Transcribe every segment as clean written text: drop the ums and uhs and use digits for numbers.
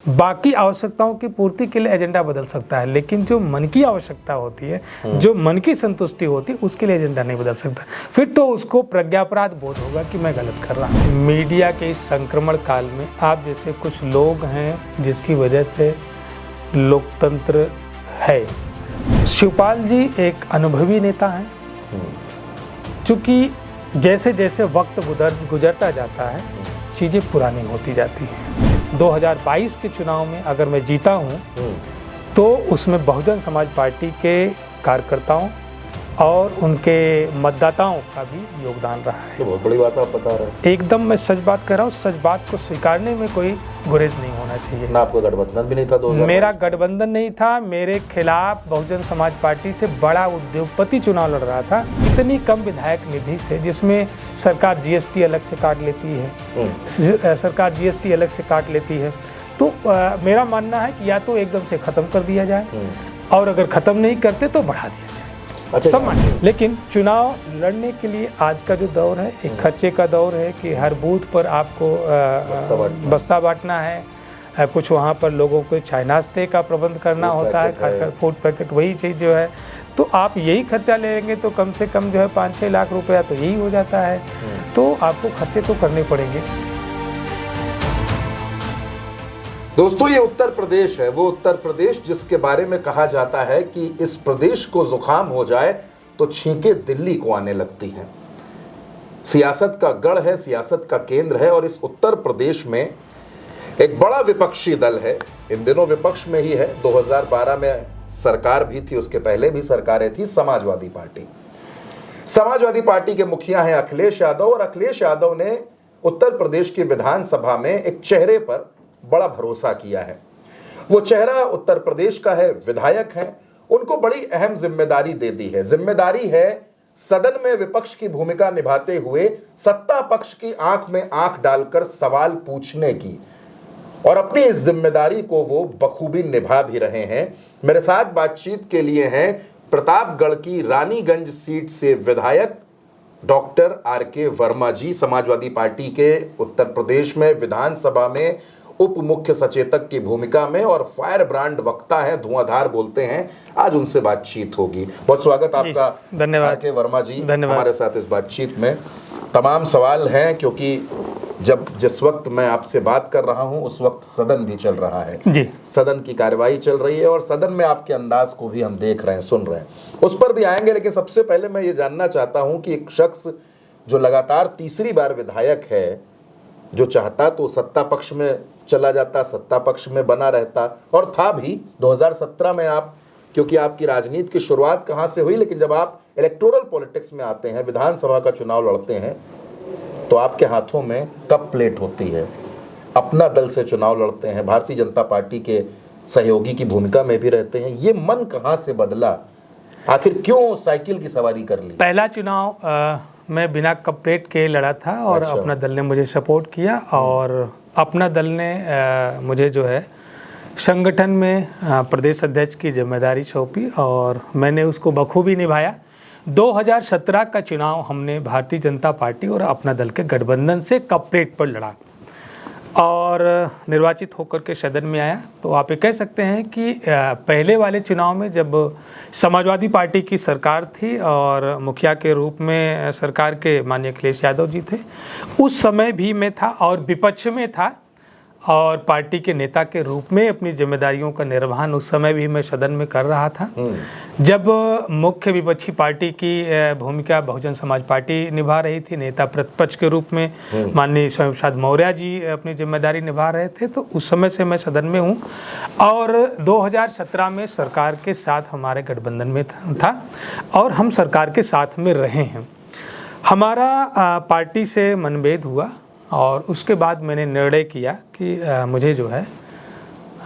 बाकी आवश्यकताओं की पूर्ति के लिए एजेंडा बदल सकता है, लेकिन जो मन की आवश्यकता होती है, जो मन की संतुष्टि होती है, उसके लिए एजेंडा नहीं बदल सकता। फिर तो उसको प्रज्ञापराध बोध होगा कि मैं गलत कर रहा हूँ। मीडिया के इस संक्रमण काल में आप जैसे कुछ लोग हैं जिसकी वजह से लोकतंत्र है। शिवपाल जी एक अनुभवी नेता हैं, चूँकि जैसे जैसे वक्त गुजरता जाता है चीज़ें पुरानी होती जाती हैं। 2022 के चुनाव में अगर मैं जीता हूं तो उसमें बहुजन समाज पार्टी के कार्यकर्ताओं और उनके मतदाताओं का भी योगदान रहा है। तो बहुत बड़ी बात आप बता रहे हैं। एकदम मैं सच बात कर रहा हूँ, सच बात को स्वीकारने में कोई गुरेज नहीं होना चाहिए। ना आपका गठबंधन भी नहीं था 2022? मेरा गठबंधन नहीं था। मेरे खिलाफ बहुजन समाज पार्टी से बड़ा उद्योगपति चुनाव लड़ रहा था। इतनी कम विधायक निधि से, जिसमें सरकार जीएसटी अलग से काट लेती है, सरकार जीएसटी अलग से काट लेती है, तो मेरा मानना है कि या तो एकदम से ख़त्म कर दिया जाए और अगर ख़त्म नहीं करते तो बढ़ा दिया जाए। सब मानिए, लेकिन चुनाव लड़ने के लिए आज का जो दौर है एक खर्चे का दौर है कि हर बूथ पर आपको बस्ता बांटना है, कुछ वहाँ पर लोगों को चाय नाश्ते का प्रबंध करना होता है, फूड पैकेट, वही चीज़ जो है। तो आप यही खर्चा लेंगे तो कम से कम जो है 5-6 लाख रुपया तो यही हो जाता है। तो आपको खर्चे तो करने पड़ेंगे। दोस्तों, ये उत्तर प्रदेश है, वो उत्तर प्रदेश जिसके बारे में कहा जाता है कि इस प्रदेश को जुकाम हो जाए तो छींके दिल्ली को आने लगती हैं। सियासत का गढ़ है, सियासत का केंद्र है, और इस उत्तर प्रदेश में एक बड़ा विपक्षी दल है। इन दिनों विपक्ष में ही है। 2012 में सरकार भी थी, उसके पहले भी सरकारें थी, समाजवादी पार्टी। समाजवादी पार्टी के मुखिया हैं अखिलेश यादव, और अखिलेश यादव ने उत्तर प्रदेश की विधानसभा में एक चेहरे पर बड़ा भरोसा किया है। वो चेहरा उत्तर प्रदेश का है, विधायक हैं, उनको बड़ी अहम जिम्मेदारी दे दी है। जिम्मेदारी है सदन में विपक्ष की भूमिका निभाते हुए सत्ता पक्ष की आंख में आंख डालकर सवाल पूछने की, और अपनी इस जिम्मेदारी को वो बखूबी निभा भी रहे हैं। मेरे साथ बातचीत के लिए हैं प्रतापगढ़ की रानीगंज सीट से विधायक डॉक्टर आर.के. वर्मा जी, समाजवादी पार्टी के उत्तर प्रदेश में विधानसभा में उप मुख्य सचेतक की भूमिका में और फायर ब्रांड वक्ता है, धुआंधार बोलते हैं। आज उनसे बातचीत होगी। बहुत स्वागत आपका। धन्यवाद आर.के. वर्मा जी हमारे साथ इस बातचीत में। तमाम सवाल हैं, क्योंकि जिस वक्त मैं आपसे बात कर रहा हूं उस वक्त सदन भी चल रहा है जी। सदन की कार्यवाही चल रही है और सदन में आपके अंदाज को भी हम देख रहे हैं, सुन रहे हैं, उस पर भी आएंगे। लेकिन सबसे पहले मैं ये जानना चाहता हूं कि एक शख्स जो लगातार तीसरी बार विधायक है, जो चाहता तो सत्ता पक्ष में चला जाता, सत्ता पक्ष में बना रहता, और था भी 2017 में आप, क्योंकि आपकी राजनीति की शुरुआत कहाँ से हुई, लेकिन जब आप इलेक्टोरल पॉलिटिक्स में आते हैं, विधानसभा का चुनाव लड़ते हैं, तो आपके हाथों में कप प्लेट होती है, अपना दल से चुनाव लड़ते हैं, भारतीय जनता पार्टी के सहयोगी की भूमिका में भी रहते हैं। ये मन कहाँ से बदला? आखिर क्यों साइकिल की सवारी कर ली? पहला चुनाव मैं बिना कप प्लेट के लड़ा था और अपना दल ने मुझे सपोर्ट किया, और अपना दल ने मुझे जो है संगठन में प्रदेश अध्यक्ष की जिम्मेदारी सौंपी और मैंने उसको बखूबी निभाया। 2017 का चुनाव हमने भारतीय जनता पार्टी और अपना दल के गठबंधन से कप प्लेट पर लड़ा और निर्वाचित होकर के सदन में आया। तो आप ये कह सकते हैं कि पहले वाले चुनाव में जब समाजवादी पार्टी की सरकार थी और मुखिया के रूप में सरकार के माननीय अखिलेश यादव जी थे, उस समय भी मैं था और विपक्ष में था, और पार्टी के नेता के रूप में अपनी जिम्मेदारियों का निर्वहन उस समय भी मैं सदन में कर रहा था। जब मुख्य विपक्षी पार्टी की भूमिका बहुजन समाज पार्टी निभा रही थी, नेता प्रतिपक्ष के रूप में माननीय स्वयं प्रसाद मौर्य जी अपनी जिम्मेदारी निभा रहे थे, तो उस समय से मैं सदन में हूँ। और 2017 में सरकार के साथ हमारे गठबंधन में था और हम सरकार के साथ में रहे हैं। हमारा पार्टी से मनभेद हुआ और उसके बाद मैंने निर्णय किया कि मुझे जो है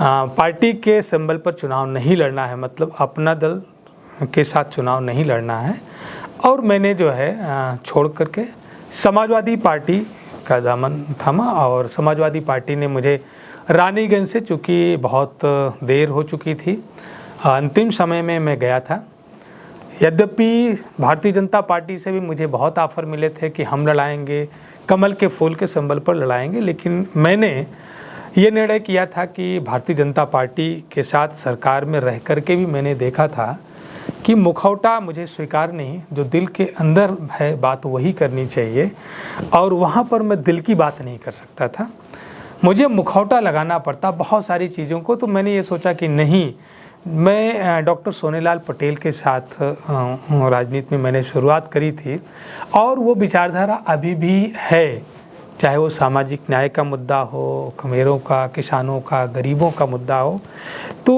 पार्टी के सिंबल पर चुनाव नहीं लड़ना है, मतलब अपना दल के साथ चुनाव नहीं लड़ना है, और मैंने जो है छोड़ करके समाजवादी पार्टी का दामन थामा। और समाजवादी पार्टी ने मुझे रानीगंज से, चूँकि बहुत देर हो चुकी थी, अंतिम समय में मैं गया था। यद्यपि भारतीय जनता पार्टी से भी मुझे बहुत ऑफर मिले थे कि हम लड़ाएंगे, कमल के फूल के सिंबल पर लड़ाएंगे, लेकिन मैंने ये निर्णय किया था कि भारतीय जनता पार्टी के साथ सरकार में रह कर के भी मैंने देखा था कि मुखौटा मुझे स्वीकार नहीं, जो दिल के अंदर है बात वही करनी चाहिए, और वहाँ पर मैं दिल की बात नहीं कर सकता था, मुझे मुखौटा लगाना पड़ता बहुत सारी चीज़ों को। तो मैंने ये सोचा कि नहीं, मैं डॉक्टर सोनेलाल पटेल के साथ राजनीति में मैंने शुरुआत करी थी और वो विचारधारा अभी भी है, चाहे वो सामाजिक न्याय का मुद्दा हो, खमेरों का, किसानों का, गरीबों का मुद्दा हो, तो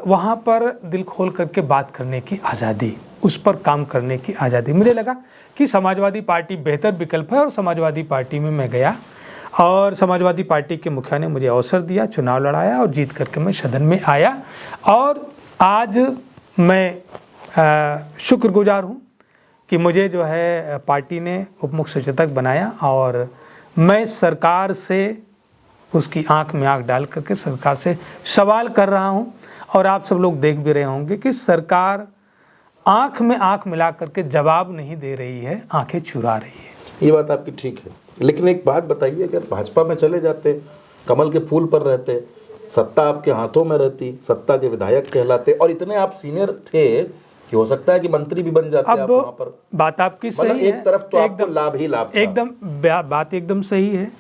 वहाँ पर दिल खोल करके बात करने की आज़ादी, उस पर काम करने की आज़ादी। मुझे लगा कि समाजवादी पार्टी बेहतर विकल्प है और समाजवादी पार्टी में मैं गया और समाजवादी पार्टी के मुखिया ने मुझे अवसर दिया, चुनाव लड़ाया और जीत करके मैं सदन में आया। और आज मैं शुक्रगुजार हूँ कि मुझे जो है पार्टी ने उप मुख्य सचेतक बनाया और मैं सरकार से उसकी आंख में आंख डाल करके सरकार से सवाल कर रहा हूं। और आप सब लोग देख भी रहे होंगे कि सरकार आंख में आंख मिला करके जवाब नहीं दे रही है, आंखें चुरा रही है। ये बात आपकी ठीक है, लेकिन एक बात बताइए, अगर भाजपा में चले जाते, कमल के फूल पर रहते, सत्ता आपके हाथों में रहती, सत्ता के विधायक कहलाते और इतने आप सीनियर थे कि हो सकता है कि मंत्री भी बन जाते आप वहाँ पर। बात आपकी सही एक तरफ तो आपको लाभ ही लाभ था। एकदम बात एकदम सही है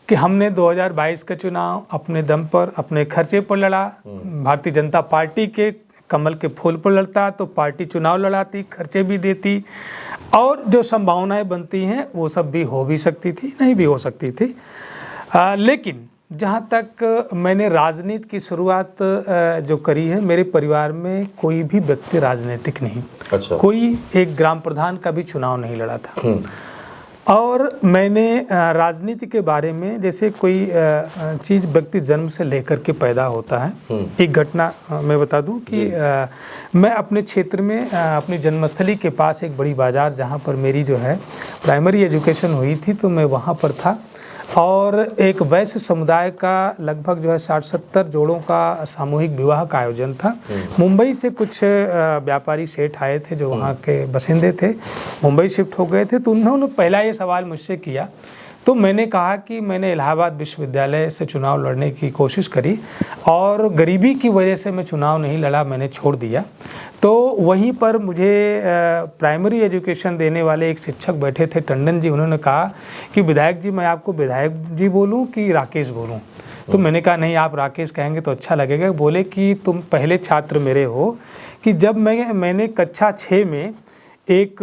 कि हमने 2022 का चुनाव अपने दम पर, अपने खर्चे पर लड़ा। भारतीय जनता पार्टी के कमल के फूल पर लड़ता तो पार्टी चुनाव लड़ाती, खर्चे भी देती और जो संभावनाएं बनती हैं वो सब भी हो भी सकती थी, नहीं भी हो सकती थी। लेकिन जहाँ तक मैंने राजनीति की शुरुआत जो करी है, मेरे परिवार में कोई भी व्यक्ति राजनीतिक नहीं। अच्छा। कोई एक ग्राम प्रधान का भी चुनाव नहीं लड़ा था। और मैंने राजनीति के बारे में, जैसे कोई चीज़ व्यक्ति जन्म से लेकर के पैदा होता है। एक घटना मैं बता दूं कि मैं अपने क्षेत्र में अपनी जन्मस्थली के पास एक बड़ी बाज़ार जहां पर मेरी जो है प्राइमरी एजुकेशन हुई थी, तो मैं वहां पर था और एक वैश्य समुदाय का लगभग जो है 60-70 जोड़ों का सामूहिक विवाह का आयोजन था। मुंबई से कुछ व्यापारी सेठ आए थे जो वहाँ के बसिंदे थे, मुंबई शिफ्ट हो गए थे। तो उन्होंने पहला ये सवाल मुझसे किया, तो मैंने कहा कि मैंने इलाहाबाद विश्वविद्यालय से चुनाव लड़ने की कोशिश करी और गरीबी की वजह से मैं चुनाव नहीं लड़ा, मैंने छोड़ दिया। तो वहीं पर मुझे प्राइमरी एजुकेशन देने वाले एक शिक्षक बैठे थे, टंडन जी, उन्होंने कहा कि विधायक जी, मैं आपको विधायक जी बोलूं कि राकेश बोलूं? तो मैंने कहा नहीं, आप राकेश कहेंगे तो अच्छा लगेगा। बोले कि तुम पहले छात्र मेरे हो कि जब मैंने कक्षा 6 में एक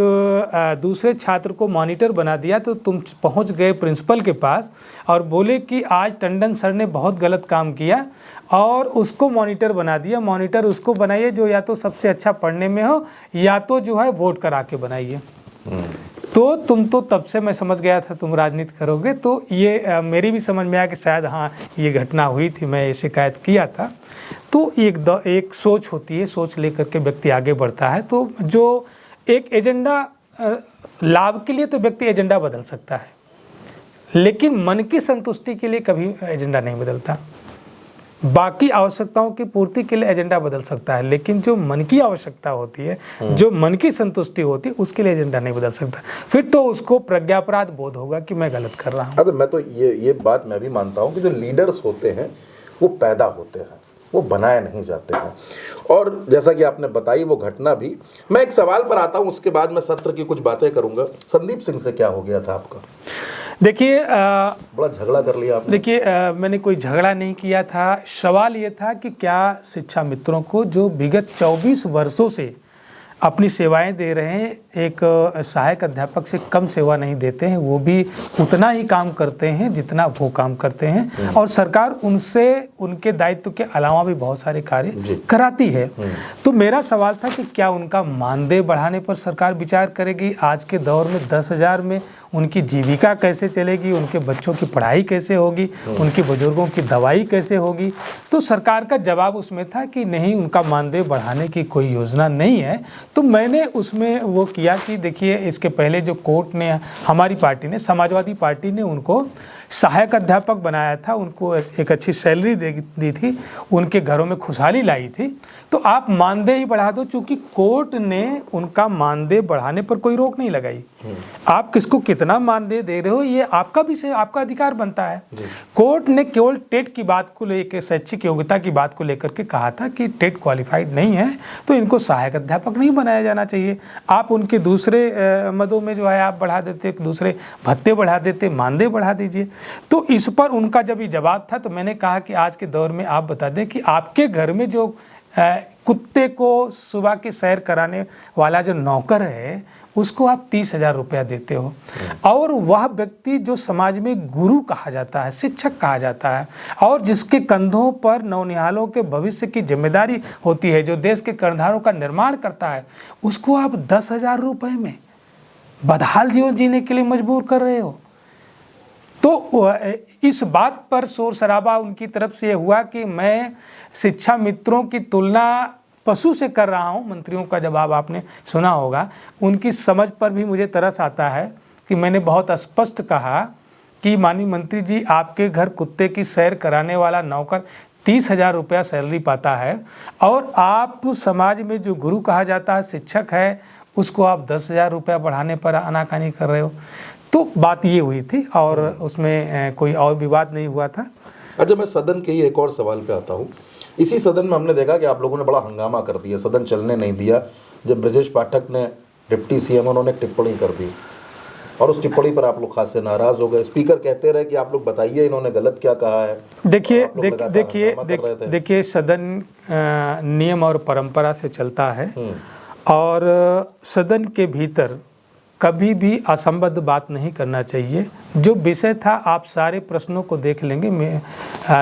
दूसरे छात्र को मॉनिटर बना दिया तो तुम पहुंच गए प्रिंसिपल के पास और बोले कि आज टंडन सर ने बहुत गलत काम किया और उसको मॉनिटर बना दिया। मॉनिटर उसको बनाइए जो या तो सबसे अच्छा पढ़ने में हो या तो जो है वोट करा के बनाइए। तो तुम तो तब से मैं समझ गया था तुम राजनीति करोगे। तो ये मेरी भी समझ में आया कि शायद हाँ ये घटना हुई थी, मैं ये शिकायत किया था। तो एक सोच होती है, सोच लेकर के व्यक्ति आगे बढ़ता है। तो जो एक एजेंडा लाभ के लिए तो व्यक्ति एजेंडा बदल सकता है, लेकिन मन की संतुष्टि के लिए कभी एजेंडा नहीं बदलता। बाकी आवश्यकताओं की पूर्ति के लिए एजेंडा बदल सकता है, लेकिन जो मन की आवश्यकता होती है, जो मन की संतुष्टि होती है, उसके लिए एजेंडा नहीं बदल सकता। फिर तो उसको प्रज्ञापराध बोध होगा कि मैं गलत कर रहा हूँ। तो मैं तो ये बात मैं भी मानता हूँ कि जो लीडर्स होते हैं वो पैदा होते हैं, वो बनाए नहीं जाते हैं। और जैसा कि आपने बताई वो घटना भी, मैं एक सवाल पर आता हूं, उसके बाद मैं सत्र की कुछ बातें करूंगा। संदीप सिंह से क्या हो गया था आपका? देखिए बड़ा झगड़ा कर लिया आपने। देखिए मैंने कोई झगड़ा नहीं किया था। सवाल ये था कि क्या शिक्षा मित्रों को जो विगत 24 वर्षों से अपनी सेवाएं दे रहे हैं, एक सहायक अध्यापक से कम सेवा नहीं देते हैं, वो भी उतना ही काम करते हैं जितना वो काम करते हैं और सरकार उनसे उनके दायित्व के अलावा भी बहुत सारे कार्य कराती है। तो मेरा सवाल था कि क्या उनका मानदेय बढ़ाने पर सरकार विचार करेगी? आज के दौर में 10,000 में उनकी जीविका कैसे चलेगी, उनके बच्चों की पढ़ाई कैसे होगी, उनके बुजुर्गों की दवाई कैसे होगी? तो सरकार का जवाब उसमें था कि नहीं, उनका मानदेय बढ़ाने की कोई योजना नहीं है। तो मैंने उसमें वो किया कि देखिए, इसके पहले जो कोर्ट ने, हमारी पार्टी ने, समाजवादी पार्टी ने उनको सहायक अध्यापक बनाया था, उनको एक अच्छी सैलरी दी थी, उनके घरों में खुशहाली लाई थी, तो आप मानदेय ही बढ़ा दो। चूंकि कोर्ट ने उनका मानदेय बढ़ाने पर कोई रोक नहीं लगाई। आप किसको कितना मानदेय दे रहे हो ये आपका विषय, आपका अधिकार बनता है। कोर्ट ने केवल टेट की बात को लेकर, शैक्षिक योग्यता की बात को लेकर के कहा था कि टेट क्वालिफाइड नहीं है तो इनको सहायक अध्यापक नहीं बनाया जाना चाहिए। आप उनके दूसरे मदों में जो है आप बढ़ा देते, दूसरे भत्ते बढ़ा देते, मानदेय बढ़ा दीजिए। तो इस पर उनका जब ये जवाब था तो मैंने कहा कि आज के दौर में आप बता दें कि आपके घर में जो कुत्ते को सुबह की सैर कराने वाला जो नौकर है उसको आप 30,000 रुपया देते हो, और वह व्यक्ति जो समाज में गुरु कहा जाता है, शिक्षक कहा जाता है, और जिसके कंधों पर नौनिहालों के भविष्य की जिम्मेदारी होती है, जो देश के कर्णधारों का निर्माण करता है, उसको आप 10,000 रुपये में बदहाल जीवन जीने के लिए मजबूर कर रहे हो। तो इस बात पर शोर शराबा उनकी तरफ से हुआ कि मैं शिक्षा मित्रों की तुलना पशु से कर रहा हूं। मंत्रियों का जवाब आपने सुना होगा। उनकी समझ पर भी मुझे तरस आता है कि मैंने बहुत स्पष्ट कहा कि माननीय मंत्री जी, आपके घर कुत्ते की सैर कराने वाला नौकर 30,000 रुपया सैलरी पाता है, और आप समाज में जो गुरु कहा जाता है, शिक्षक है, उसको आप 10,000 रुपया बढ़ाने पर आनाकानी कर रहे हो। तो बात ये हुई थी और उसमें कोई और विवाद नहीं हुआ था। अच्छा, मैं सदन के ही एक और सवाल पे आता हूँ। इसी सदन में हमने देखा कि आप लोगों ने बड़ा हंगामा कर दिया, सदन चलने नहीं दिया जब ब्रजेश पाठक ने, डिप्टी सीएम, उन्होंने टिप्पणी कर दी, और उस टिप्पणी पर आप लोग खासे नाराज हो गए। स्पीकर कहते रहे कि आप लोग बताइए इन्होंने गलत क्या कहा है। देखिए सदन नियम और परंपरा से चलता है, और सदन के भीतर कभी भी असंबद्ध बात नहीं करना चाहिए। जो विषय था आप सारे प्रश्नों को देख लेंगे।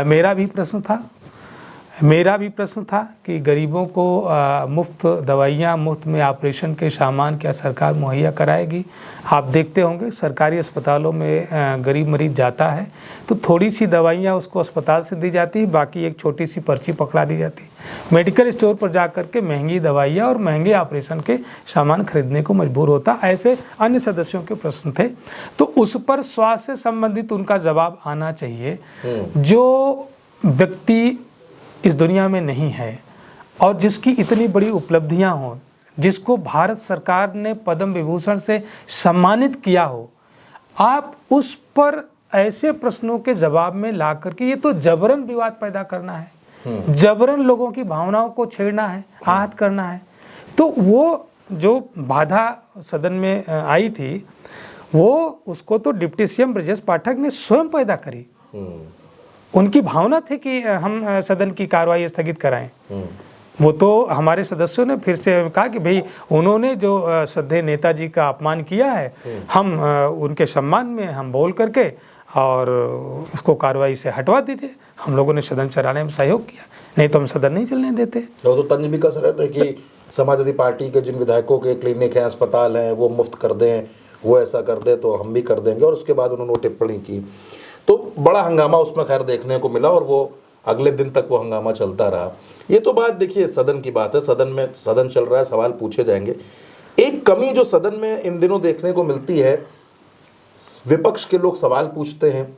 मेरा भी प्रश्न था कि गरीबों को मुफ्त दवाइयाँ, मुफ्त में ऑपरेशन के सामान क्या सरकार मुहैया कराएगी। आप देखते होंगे सरकारी अस्पतालों में गरीब मरीज जाता है तो थोड़ी सी दवाइयाँ उसको अस्पताल से दी जाती है, बाकी एक छोटी सी पर्ची पकड़ा दी जाती है। मेडिकल स्टोर पर जाकर के महंगी दवाइयाँ और महंगे ऑपरेशन के सामान खरीदने को मजबूर होता। ऐसे अन्य सदस्यों के प्रश्न थे, तो उस पर स्वास्थ्य से संबंधित उनका जवाब आना चाहिए। जो व्यक्ति इस दुनिया में नहीं है और जिसकी इतनी बड़ी उपलब्धियां हों, जिसको भारत सरकार ने पद्म विभूषण से सम्मानित किया हो, आप उस पर ऐसे प्रश्नों के जवाब में ला करके, ये तो जबरन विवाद पैदा करना है, जबरन लोगों की भावनाओं को छेड़ना है, आहत करना है। तो वो जो बाधा सदन में आई थी, वो उसको तो डिप्टी सीएम ब्रजेश पाठक ने स्वयं पैदा करी। उनकी भावना थी कि हम सदन की कार्रवाई स्थगित कराएं। वो तो हमारे सदस्यों ने फिर से कहा कि भाई उन्होंने जो श्रद्धेय नेताजी का अपमान किया है, हम उनके सम्मान में हम बोल करके और उसको कार्रवाई से हटवा दीजिए। हम लोगों ने सदन चलाने में सहयोग किया, नहीं तो हम सदन नहीं चलने देते। तो तंज भी कस रहे थे कि समाजवादी पार्टी के जिन विधायकों के क्लिनिक हैं, अस्पताल हैं, वो मुफ्त कर दें, वो ऐसा कर दे तो हम भी कर देंगे, और उसके बाद उन्होंने टिप्पणी की तो बड़ा हंगामा उसमें खैर देखने को मिला, और वो अगले दिन तक वो हंगामा चलता रहा। ये तो बात देखिए सदन की बात है, सदन चल रहा है, सवाल पूछे जाएंगे। एक कमी जो सदन में इन दिनों देखने को मिलती है, विपक्ष के लोग सवाल पूछते हैं,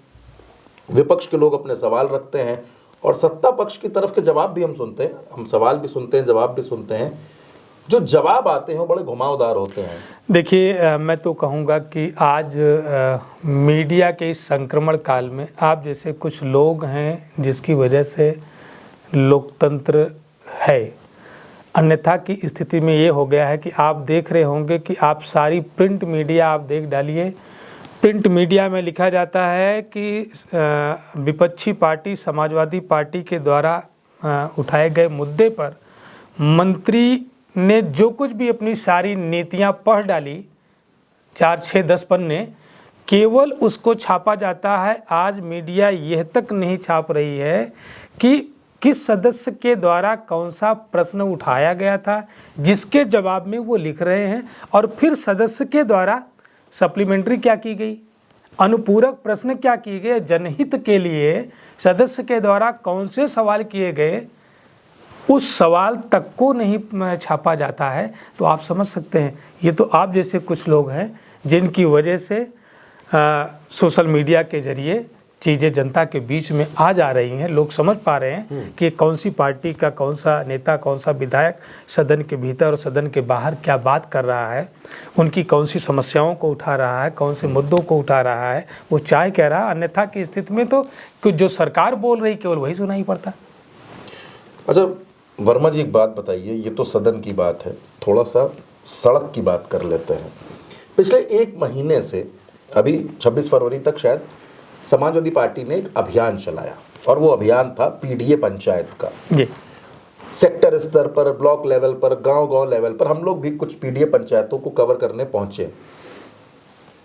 विपक्ष के लोग अपने सवाल रखते हैं, और सत्ता पक्ष की तरफ के जवाब भी हम सुनते हैं। हम सवाल भी सुनते हैं, जवाब भी सुनते हैं। जो जवाब आते हैं वो बड़े घुमावदार होते हैं। देखिए मैं तो कहूँगा कि आज मीडिया के इस संक्रमण काल में आप जैसे कुछ लोग हैं जिसकी वजह से लोकतंत्र है, अन्यथा की स्थिति में ये हो गया है कि आप देख रहे होंगे कि आप सारी प्रिंट मीडिया आप देख डालिए, प्रिंट मीडिया में लिखा जाता है कि विपक्षी पार्टी समाजवादी पार्टी के द्वारा उठाए गए मुद्दे पर मंत्री ने जो कुछ भी अपनी सारी नीतियां पढ़ डाली, 4, 6, 10 पन्ने, केवल उसको छापा जाता है। आज मीडिया यह तक नहीं छाप रही है कि किस सदस्य के द्वारा कौन सा प्रश्न उठाया गया था, जिसके जवाब में वो लिख रहे हैं, और फिर सदस्य के द्वारा सप्लीमेंट्री क्या की गई, अनुपूरक प्रश्न क्या किए गए, जनहित के लिए सदस्य के द्वारा कौन से सवाल किए गए, उस सवाल तक को नहीं छापा जाता है। तो आप समझ सकते हैं, ये तो आप जैसे कुछ लोग हैं जिनकी वजह से सोशल मीडिया के जरिए चीज़ें जनता के बीच में आ जा रही हैं, लोग समझ पा रहे हैं कि कौन सी पार्टी का कौन सा नेता, कौन सा विधायक सदन के भीतर और सदन के बाहर क्या बात कर रहा है, उनकी कौन सी समस्याओं को उठा रहा है, कौन से मुद्दों को उठा रहा है, वो चाहे कह रहा है। अन्यथा की स्थिति में तो जो सरकार बोल रही केवल वही सुनाई पड़ता। अच्छा वर्मा जी, एक बात बताइए, ये तो सदन की बात है, थोड़ा सा सड़क की बात कर लेते हैं। पिछले 1 महीने से अभी 26 फरवरी तक शायद समाजवादी पार्टी ने एक अभियान चलाया और वो अभियान था पीडीए पंचायत का। जी। सेक्टर स्तर पर, ब्लॉक लेवल पर, गांव-गांव लेवल पर हम लोग भी कुछ पीडीए पंचायतों को कवर करने पहुंचे।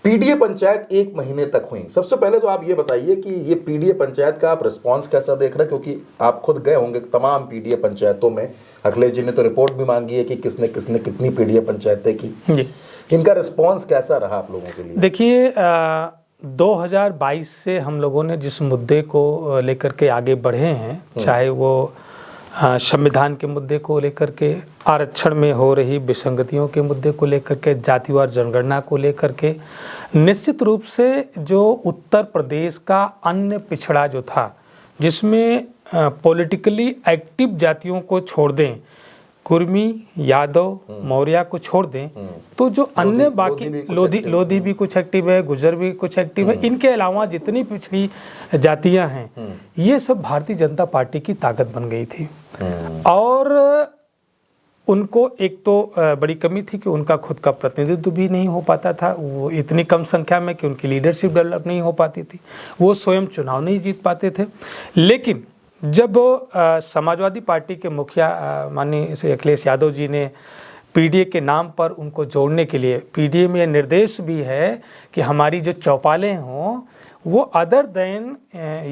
पीडीए पंचायत 1 महीने तक हुई। सबसे पहले तो आप ये बताइए कि ये पीडीए पंचायत का आप रिस्पांस कैसा देख रहे हैं, क्योंकि आप खुद गए होंगे तमाम पीडीए पंचायतों में। अखिलेश जी ने तो रिपोर्ट भी मांगी है कि किसने किसने कितनी पीडीए पंचायतें की। जी। इनका रिस्पांस कैसा रहा आप लोगों के लिए? देखिए 2022 से हम लोगों ने जिस मुद्दे को लेकर के आगे बढ़े हैं, चाहे वो संविधान के मुद्दे को लेकर के, आरक्षण में हो रही विसंगतियों के मुद्दे को लेकर के, जातिवार जनगणना को लेकर के, निश्चित रूप से जो उत्तर प्रदेश का अन्य पिछड़ा जो था, जिसमें पॉलिटिकली एक्टिव जातियों को छोड़ दें, कुर्मी, यादव, मौर्य को छोड़ दें, तो जो अन्य बाकी लोधी भी कुछ एक्टिव है, गुर्जर भी कुछ एक्टिव है, इनके अलावा जितनी पिछड़ी जातियां हैं, ये सब भारतीय जनता पार्टी की ताकत बन गई थी। और उनको एक तो बड़ी कमी थी कि उनका खुद का प्रतिनिधित्व भी नहीं हो पाता था, वो इतनी कम संख्या में कि उनकी लीडरशिप डेवलप नहीं हो पाती थी, वो स्वयं चुनाव नहीं जीत पाते थे। लेकिन जब समाजवादी पार्टी के मुखिया माननीय श्री अखिलेश यादव जी ने पीडीए के नाम पर उनको जोड़ने के लिए, पीडीए में निर्देश भी है कि हमारी जो चौपालें हों वो अदर देन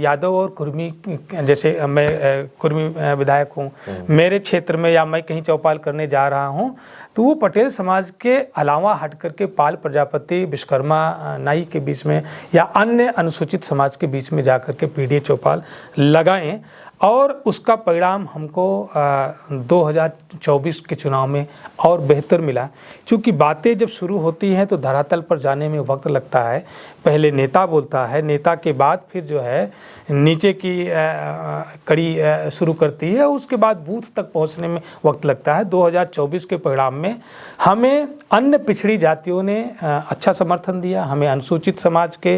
यादव और कुर्मी, जैसे मैं कुर्मी विधायक हूँ, मेरे क्षेत्र में या मैं कहीं चौपाल करने जा रहा हूँ तो वो पटेल समाज के अलावा हट करके पाल, प्रजापति, विश्वकर्मा, नाई के बीच में या अन्य अनुसूचित समाज के बीच में जाकर के पीडीए चौपाल लगाएं। और उसका परिणाम हमको 2024 के चुनाव में और बेहतर मिला, क्योंकि बातें जब शुरू होती हैं तो धरातल पर जाने में वक्त लगता है। पहले नेता बोलता है, नेता के बाद फिर जो है नीचे की कड़ी शुरू करती है, उसके बाद बूथ तक पहुंचने में वक्त लगता है। 2024 के परिणाम में हमें अन्य पिछड़ी जातियों ने अच्छा समर्थन दिया, हमें अनुसूचित समाज के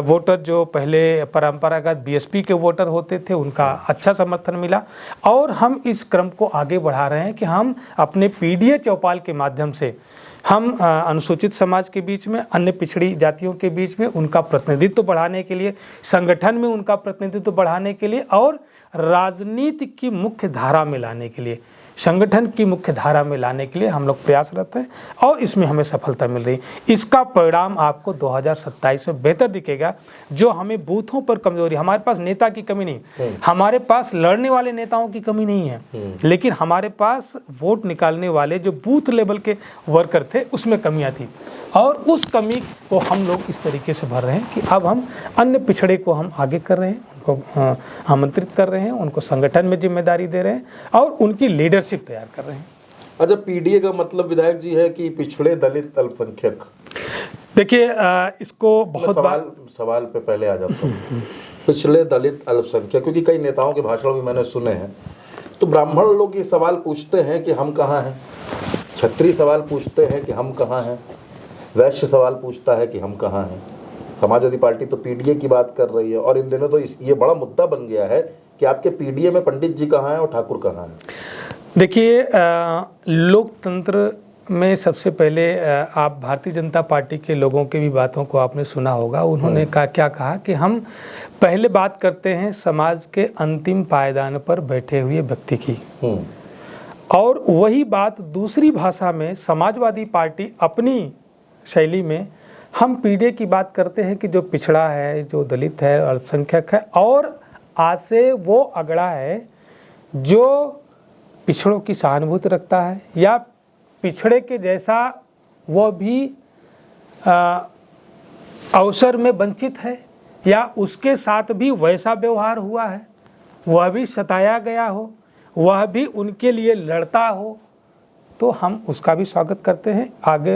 वोटर जो पहले परंपरागत बीएसपी के वोटर होते थे उनका अच्छा समर्थन मिला। और हम इस क्रम को आगे बढ़ा रहे हैं कि हम अपने पीडीए चौपाल के माध्यम से हम अनुसूचित समाज के बीच में, अन्य पिछड़ी जातियों के बीच में उनका प्रतिनिधित्व बढ़ाने के लिए, संगठन में उनका प्रतिनिधित्व बढ़ाने के लिए और राजनीति की मुख्य धारा में लाने के लिए, संगठन की मुख्य धारा में लाने के लिए हम लोग प्रयासरत हैं और इसमें हमें सफलता मिल रही। इसका परिणाम आपको 2027 में बेहतर दिखेगा। जो हमें बूथों पर कमजोरी, हमारे पास नेता की कमी नहीं, हमारे पास लड़ने वाले नेताओं की कमी नहीं है, लेकिन हमारे पास वोट निकालने वाले जो बूथ लेवल के वर्कर थे उसमें कमियां थी। और उस कमी को हम लोग इस तरीके से भर रहे हैं कि अब हम अन्य पिछड़े को हम आगे कर रहे हैं, उनको आमंत्रित कर रहे हैं, उनको संगठन में जिम्मेदारी दे रहे हैं और उनकी लीडरशिप तैयार कर रहे हैं। अच्छा, पीडीए का मतलब विधायक जी है कि पिछड़े, दलित, अल्पसंख्यक? देखिए इसको बहुत सवाल पे पहले आ जाता हूँ। पिछड़े, दलित, अल्पसंख्यक, क्योंकि कई नेताओं के भाषण भी मैंने सुने हैं, तो ब्राह्मण लोग ये सवाल पूछते हैं कि हम कहाँ हैं, क्षत्रिय सवाल पूछते हैं कि हम कहाँ हैं, वैश्य सवाल पूछता है कि हम कहाँ हैं। समाजवादी पार्टी तो पीडीए की बात कर रही है और इन दिनों तो ये बड़ा मुद्दा बन गया है कि आपके पीडीए में पंडित जी कहाँ हैं और ठाकुर कहाँ हैं। देखिए लोकतंत्र में सबसे पहले आप भारतीय जनता पार्टी के लोगों के भी बातों को आपने सुना होगा। उन्होंने क्या कहा कि हम पहले बात करते हैं समाज के अंतिम पायदान पर बैठे हुए व्यक्ति की, और वही बात दूसरी भाषा में समाजवादी पार्टी अपनी शैली में हम पीडीए की बात करते हैं कि जो पिछड़ा है, जो दलित है, अल्पसंख्यक है, और आज से वो अगड़ा है जो पिछड़ों की सहानुभूति रखता है या पिछड़े के जैसा वह भी अवसर में वंचित है या उसके साथ भी वैसा व्यवहार हुआ है, वह भी सताया गया हो, वह भी उनके लिए लड़ता हो, तो हम उसका भी स्वागत करते हैं। आगे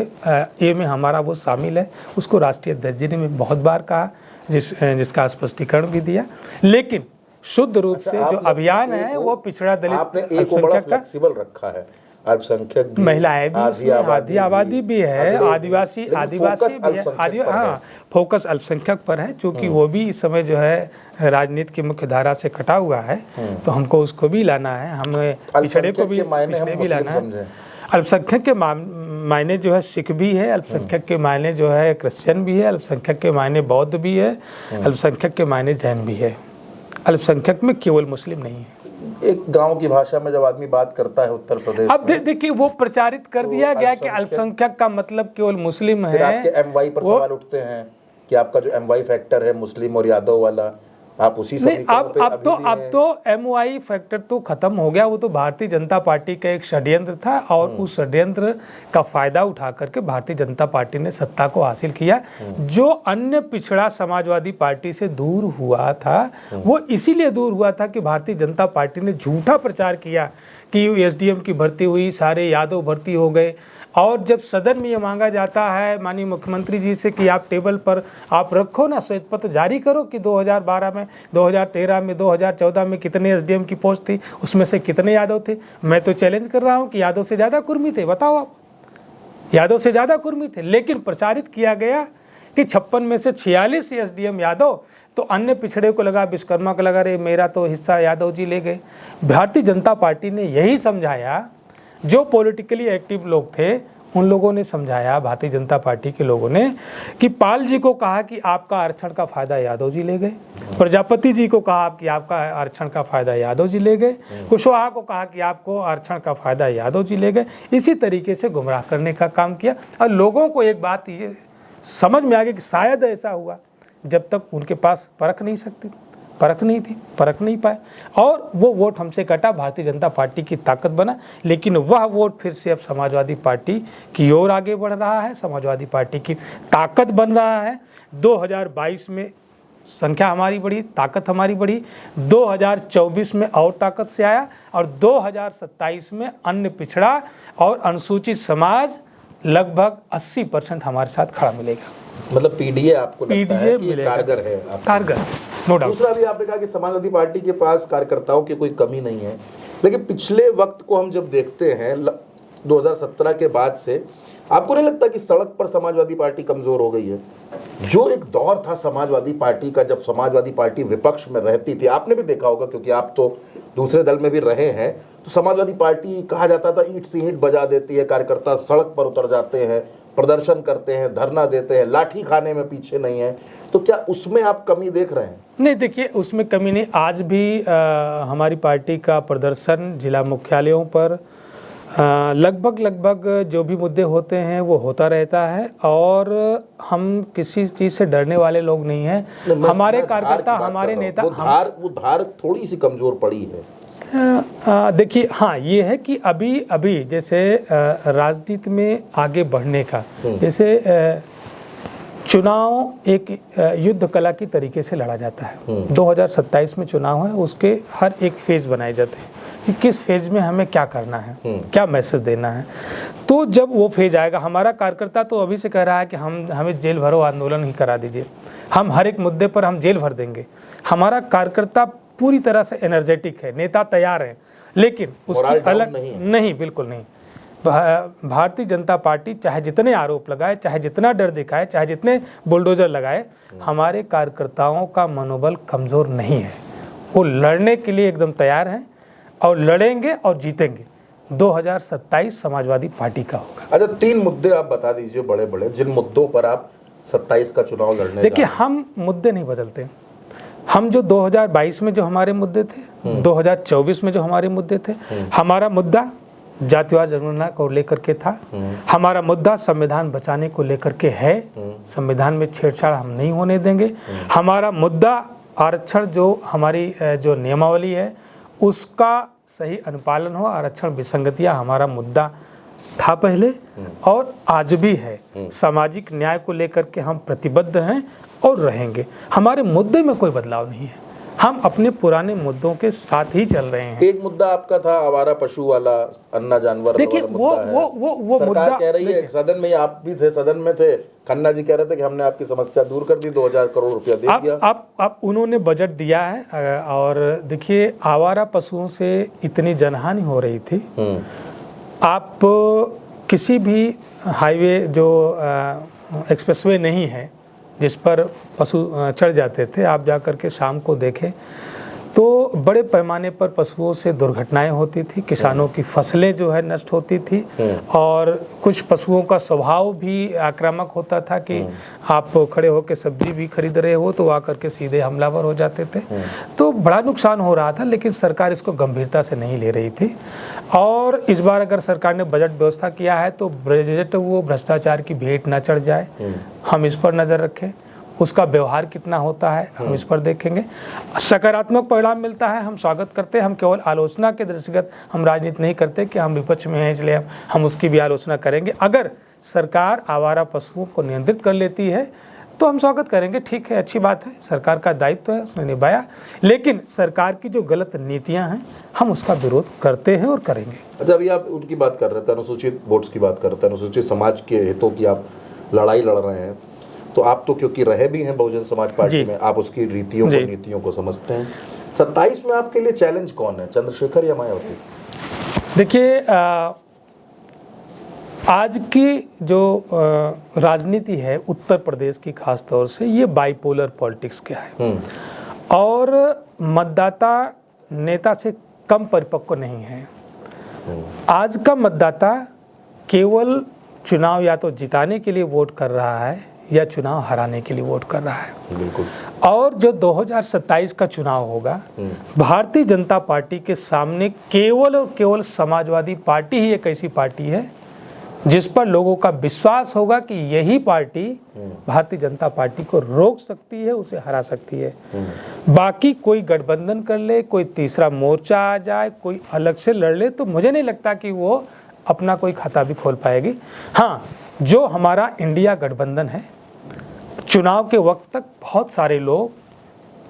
ए में हमारा वो शामिल है, उसको राष्ट्रीय अध्यक्ष जी ने बहुत बार कहा, जिसका स्पष्टीकरण भी दिया। लेकिन शुद्ध रूप से जो अभियान है वो पिछड़ा दलित आपने एक बड़ा फ्लेक्सिबल रखा है, अल्पसंख्यक भी, महिलाएं भी, आधी आबादी भी है, आदिवासी भी है, हाँ फोकस अल्पसंख्यक पर है, क्योंकि वो भी इस समय जो है राजनीति की मुख्य धारा से कटा हुआ है, तो हमको उसको भी लाना है, हमें पिछड़े को भी पिछड़े भी लाना है। अल्पसंख्यक के मायने जो है सिख भी है, अल्पसंख्यक के मायने जो है क्रिश्चियन भी है, अल्पसंख्यक के मायने बौद्ध भी है, अल्पसंख्यक के मायने जैन भी है। अल्पसंख्यक में केवल मुस्लिम नहीं है। एक गांव की भाषा में जब आदमी बात करता है उत्तर प्रदेश, अब देखिए वो प्रचारित कर दिया गया कि अल्पसंख्यक का मतलब केवल मुस्लिम है। आपके एमवाई पर सवाल उठते हैं कि आपका जो एमवाई फैक्टर है मुस्लिम और यादव वाला, आप उसी अब तो एमवाई फैक्टर तो खत्म हो गया। वो तो भारतीय जनता पार्टी का एक षड्यंत्र था, और उस षड्यंत्र का फायदा उठा करके भारतीय जनता पार्टी ने सत्ता को हासिल किया। जो अन्य पिछड़ा समाजवादी पार्टी से दूर हुआ था, वो इसीलिए दूर हुआ था कि भारतीय जनता पार्टी ने झूठा प्रचार किया कि एसडीएम की भर्ती हुई, सारे यादव भर्ती हो गए। और जब सदन में ये मांगा जाता है माननीय मुख्यमंत्री जी से कि आप टेबल पर आप रखो ना, श्वेत पत्र जारी करो कि 2012 में, 2013 में, 2014 में कितने एसडीएम की पोस्ट थी, उसमें से कितने यादव थे। मैं तो चैलेंज कर रहा हूँ कि यादव से ज़्यादा कुर्मी थे, बताओ आप, यादव से ज़्यादा कुर्मी थे। लेकिन प्रचारित किया गया कि 56 में से 46 एसडीएम यादव, तो अन्य पिछड़े को लगा, विश्वकर्मा को लगा रे मेरा तो हिस्सा यादव जी ले गए। भारतीय जनता पार्टी ने यही समझाया, जो पॉलिटिकली एक्टिव लोग थे उन लोगों ने समझाया, भारतीय जनता पार्टी के लोगों ने, कि पाल जी को कहा कि आपका आरक्षण का फायदा यादव जी ले गए, प्रजापति जी को कहा कि आपका आरक्षण का फायदा यादव जी ले गए, कुशवाहा को कहा कि आपको आरक्षण का फायदा यादव जी ले गए। इसी तरीके से गुमराह करने का काम किया। और लोगों को एक बात ये समझ में आ गई कि शायद ऐसा हुआ जब तक उनके पास परख नहीं थी, परख नहीं पाए, और वो वोट हमसे कटा, भारतीय जनता पार्टी की ताकत बना। लेकिन वह वोट फिर से अब समाजवादी पार्टी की ओर आगे बढ़ रहा है, समाजवादी पार्टी की ताकत बन रहा है। 2022 में संख्या हमारी बढ़ी, ताकत हमारी बढ़ी, 2024 में और ताकत से आया, और 2027 में अन्य पिछड़ा और अनुसूचित समाज लगभग 80% हमारे साथ खड़ा मिलेगा। मतलब पीडीए आपको लगता है कि कारगर है? कारगर, नो डाउट। दूसरा भी आपने कहा कि समाजवादी पार्टी के पास कार्यकर्ताओं की कोई कमी नहीं है, लेकिन पिछले वक्त को हम जब देखते हैं 2017 के बाद से, आपको नहीं लगता कि सड़क पर समाजवादी पार्टी कमजोर हो गई है? जो एक दौर था समाजवादी पार्टी का, जब समाजवादी पार्टी विपक्ष में रहती थी, आपने भी देखा होगा क्योंकि आप तो दूसरे दल में भी रहे हैं, तो समाजवादी पार्टी कहा जाता था ईंट से ईंट बजा देती है, कार्यकर्ता सड़क पर उतर जाते हैं, प्रदर्शन करते हैं, धरना देते हैं, लाठी खाने में पीछे नहीं है। तो क्या उसमें आप कमी देख रहे हैं? नहीं, देखिए उसमें कमी नहीं। आज भी हमारी पार्टी का प्रदर्शन जिला मुख्यालयों पर लगभग जो भी मुद्दे होते हैं वो होता रहता है, और हम किसी चीज़ से डरने वाले लोग नहीं हैं। हमारे कार्यकर्ता, हमारे नेता, वो धार थोड़ी सी कमज़ोर पड़ी है। देखिए हाँ, ये है कि अभी जैसे राजनीति में आगे बढ़ने का, जैसे चुनाव एक युद्ध कला की तरीके से लड़ा जाता है। 2027 में चुनाव है, उसके हर एक फेज बनाए जाते हैं कि किस फेज में हमें क्या करना है, क्या मैसेज देना है। तो जब वो फेज आएगा, हमारा कार्यकर्ता तो अभी से कह रहा है कि हमें जेल भरो आंदोलन ही करा दीजिए, हम हर एक मुद्दे पर हम जेल भर देंगे। हमारा कार्यकर्ता पूरी तरह से एनर्जेटिक है, नेता तैयार है, लेकिन उसकी अलग नहीं, बिल्कुल नहीं। भारतीय जनता पार्टी चाहे जितने आरोप लगाए, चाहे जितना डर दिखाए, चाहे जितने बुलडोजर लगाए, हमारे कार्यकर्ताओं का मनोबल कमज़ोर नहीं है। वो लड़ने के लिए एकदम तैयार हैं, और लड़ेंगे और जीतेंगे। 2027 समाजवादी पार्टी का होगा। अच्छा, 3 मुद्दे आप बता दीजिए बड़े बड़े, जिन मुद्दों पर आप 27 का चुनाव लड़ने। देखिए, हम मुद्दे नहीं बदलते। हम जो 2022 में जो हमारे मुद्दे थे, 2024 में जो हमारे मुद्दे थे, हमारा मुद्दा जातिवाद जनगणना को लेकर के था, हमारा मुद्दा संविधान बचाने को लेकर के है, संविधान में छेड़छाड़ हम नहीं होने देंगे। हमारा मुद्दा आरक्षण, जो हमारी जो नियमावली है उसका सही अनुपालन हो, आरक्षण विसंगतियां हमारा मुद्दा था पहले और आज भी है। सामाजिक न्याय को लेकर के हम प्रतिबद्ध हैं और रहेंगे। हमारे मुद्दे में कोई बदलाव नहीं है। हम अपने पुराने मुद्दों के साथ ही चल रहे हैं। एक मुद्दा आपका था आवारा पशु वाला, अन्ना जानवर देखिए वाला मुद्दा है। वो सरकार मुद्दा कह रही है, सदन में आप भी थे, सदन में थे, खन्ना जी कह रहे थे कि हमने आपकी समस्या दूर कर दी, 2000 करोड़ रुपया दे दिया। अब उन्होंने बजट दिया है और देखिए आवारा पशुओं से इतनी जनहानि हो रही थी। आप किसी भी हाईवे जो एक्सप्रेसवे नहीं है जिस पर पशु चढ़ जाते थे, आप जा कर के शाम को देखें तो बड़े पैमाने पर पशुओं से दुर्घटनाएं होती थी, किसानों की फसलें जो है नष्ट होती थी और कुछ पशुओं का स्वभाव भी आक्रामक होता था कि आप खड़े होकर सब्जी भी खरीद रहे हो तो आकर के सीधे हमलावर हो जाते थे। तो बड़ा नुकसान हो रहा था, लेकिन सरकार इसको गंभीरता से नहीं ले रही थी। और इस बार अगर सरकार ने बजट व्यवस्था किया है तो बजट वो भ्रष्टाचार की भेंट न चढ़ जाए, हम इस पर नज़र रखें। उसका व्यवहार कितना होता है हम इस पर देखेंगे। सकारात्मक परिणाम मिलता है हम स्वागत करते हैं। हम केवल आलोचना के दृष्टिगत हम राजनीति नहीं करते कि हम विपक्ष में हैं इसलिए हम उसकी भी आलोचना करेंगे। अगर सरकार आवारा पशुओं को नियंत्रित कर लेती है तो हम स्वागत करेंगे, ठीक है, अच्छी बात है, सरकार का दायित्व है, उसने निभाया। लेकिन सरकार की जो गलत नीतियां हैं हम उसका विरोध करते हैं और करेंगे। अच्छा, अभी आप उनकी बात कर रहे थे, अनुसूचित वोट्स की बात कर रहे थे, अनुसूचित समाज के हितों की आप लड़ाई लड़ रहे हैं। तो आप तो क्योंकि रहे भी हैं बहुजन समाज पार्टी में, आप उसकी रीतियों को नीतियों को समझते हैं। 27 में आपके लिए चैलेंज कौन है, चंद्रशेखर या मायावती? देखिए आज की जो राजनीति है उत्तर प्रदेश की खास तौर से, ये बाइपोलर पॉलिटिक्स क्या है और मतदाता नेता से कम परिपक्व नहीं है। आज का मतदाता केवल चुनाव या तो जिताने के लिए वोट कर रहा है या चुनाव हराने के लिए वोट कर रहा है। बिल्कुल। और जो 2027 का चुनाव होगा, भारतीय जनता पार्टी के सामने केवल और केवल समाजवादी पार्टी ही एक ऐसी पार्टी है जिस पर लोगों का विश्वास होगा कि यही पार्टी भारतीय जनता पार्टी को रोक सकती है, उसे हरा सकती है। बाकी कोई गठबंधन कर ले, कोई तीसरा मोर्चा आ जाए, कोई अलग से लड़ ले, तो मुझे नहीं लगता कि वो अपना कोई खाता भी खोल पाएगी। हाँ, जो हमारा इंडिया गठबंधन है, चुनाव के वक्त तक बहुत सारे लोग